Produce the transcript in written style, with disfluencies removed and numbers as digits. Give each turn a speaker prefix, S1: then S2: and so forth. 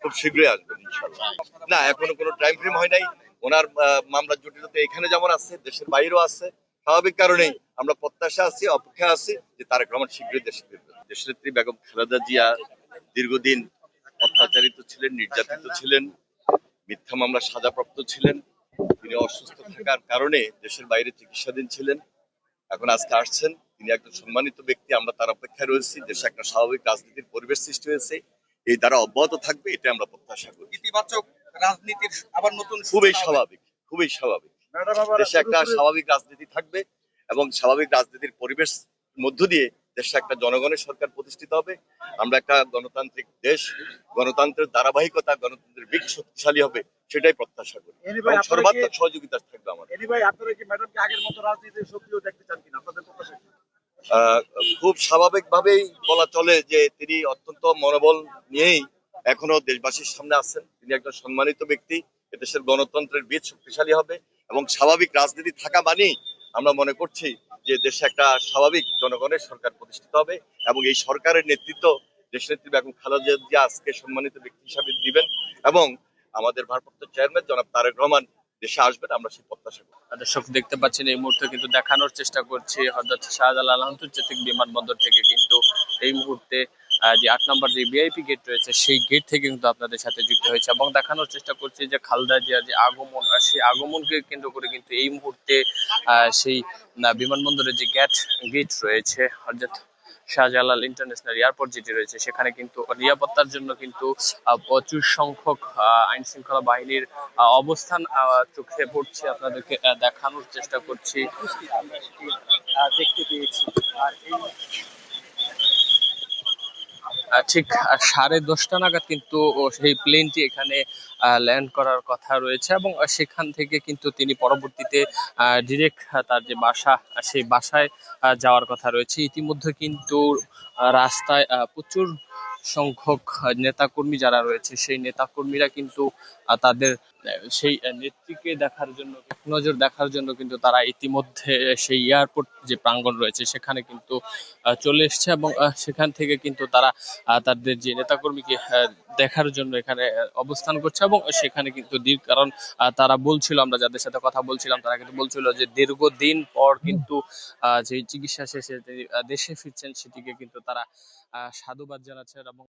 S1: খুব শীঘ্রই আসবেন ইনশাআল্লাহ। না, এখনো কোনো টাইম ফ্রেম হয় নাই। ওনার মামলার জটিলতা এখানে যেমন আছে, দেশের বাইরেও আছে। স্বাভাবিক কারণেই আমরা প্রত্যাশা আছি, অপেক্ষা আছি যে তারেক রহমান শীঘ্রই দেশে ফিরবেন। দেশনেত্রী বেগম খালেদা জিয়া দীর্ঘদিন অত্যাচারিত ছিলেন, নির্যাতিত ছিলেন, মিথ্যা মামলা সাজাপ্রাপ্ত ছিলেন। তিনি অসুস্থ থাকার কারণে দেশের বাইরে চিকিৎসাধীন ছিলেন। এখন আজকে আসছেন, তিনি একজন সম্মানিত ব্যক্তি। আমরা তার অপেক্ষায় রয়েছি। দেশে একটা স্বাভাবিক রাজনীতির পরিবেশ সৃষ্টি হয়েছে, এই দ্বারা অব্যাহত থাকবে, এটা আমরা প্রত্যাশা করি।
S2: ইতিবাচক রাজনীতির আবার নতুন
S1: খুবই স্বাভাবিক, খুবই স্বাভাবিক। দেশে একটা স্বাভাবিক রাজনীতি থাকবে এবং স্বাভাবিক রাজনীতির পরিবেশ মধ্য দিয়ে দেশে একটা জনগণের সরকার প্রতিষ্ঠিত হবে। আমরা একটা গণতান্ত্রিক দেশ, গণতন্ত্রের ধারাবাহিকতা, গণতন্ত্রের দিক শক্তিশালী হবে, সেটাই প্রত্যাশা করি। সর্বাত্মক সহযোগিতা থাকবে আমাদের। খুব স্বাভাবিক ভাবেই বলা চলে যে তিনি অত্যন্ত মনোবল নিয়েই এখনো দেশবাসীর সামনে আছেন। তিনি একজন সম্মানিত ব্যক্তি। এদেশের গণতন্ত্রের বীজ শক্তিশালী হবে এবং স্বাভাবিক রাজনীতি থাকা মানেই আমরা মনে করছি যে দেশে একটা স্বাভাবিক জনগণের সরকার প্রতিষ্ঠিত হবে এবং এই সরকারের নেতৃত্ব দেশনেত্রী বেগম খালেদা জিয়া আজকে সম্মানিত ব্যক্তি হিসাবে দিবেন এবং আমাদের ভারপ্রাপ্ত চেয়ারম্যান জনাব তারেক রহমান দেশে আসবেন, আমরা সেই প্রত্যাশা করি।
S3: দর্শক দেখতে পাচ্ছেন এই মুহূর্তে কিন্তু দেখানোর চেষ্টা করছি হযরত শাহজালাল আন্তর্জাতিক বিমানবন্দর থেকে কিন্তু এই মুহূর্তে যে ৮ নম্বর যে ভিআইপি গেট রয়েছে সেই গেট থেকে কিন্তু আপনাদের সাথে যুক্ত হয়েছে এবং দেখানোর চেষ্টা করছি যে খালেদা জিয়ার যে আগমন, সেই আগমনকে কেন্দ্র করে কিন্তু এই মুহূর্তে সেই বিমানবন্দরের যে গেট রয়েছে হযরত শাহজালাল ইন্টারন্যাশনাল এয়ারপোর্ট যেটি রয়েছে সেখানে কিন্তু নিরাপত্তার জন্য কিন্তু প্রচুর সংখ্যক আইন শৃঙ্খলা বাহিনীর অবস্থান চোখে পড়ছে। আপনাদেরকে দেখানোর চেষ্টা করছি, দেখতে পেয়েছি। ঠিক 10:30 নাগাদ কিন্তু সেই প্লেনটি এখানে ল্যান্ড করার কথা রয়েছে এবং সেখান থেকে কিন্তু তিনি পরবর্তীতে ডিরেক্ট তার যে বাসা, সেই বাসায় যাওয়ার কথা রয়েছে। ইতিমধ্যে কিন্তু রাস্তায় প্রচুর সংখ্যক নেতাকর্মী যারা রয়েছে সেই নেতাকর্মীরা কিন্তু তাদের সেই নেত্রীকে দেখার জন্য, এক নজর দেখার জন্য কিন্তু তারা ইতিমধ্যে সেই এয়ারপোর্ট যে প্রাঙ্গণ রয়েছে সেখানে কিন্তু চলে এসছে এবং সেখান থেকে কিন্তু তারা তাদের যে নেতাকর্মীকে দেখার জন্য এখানে অবস্থান করছে এবং সেখানে কিন্তু কারণ তারা বলছিল, আমরা যাদের সাথে কথা বলছিলাম তারা কিন্তু বলছিল যে দীর্ঘদিন পর কিন্তু যে চিকিৎসা শেষে দেশে ফিরছেন সেটিকে কিন্তু তারা সাধুবাদ জানাচ্ছেন এবং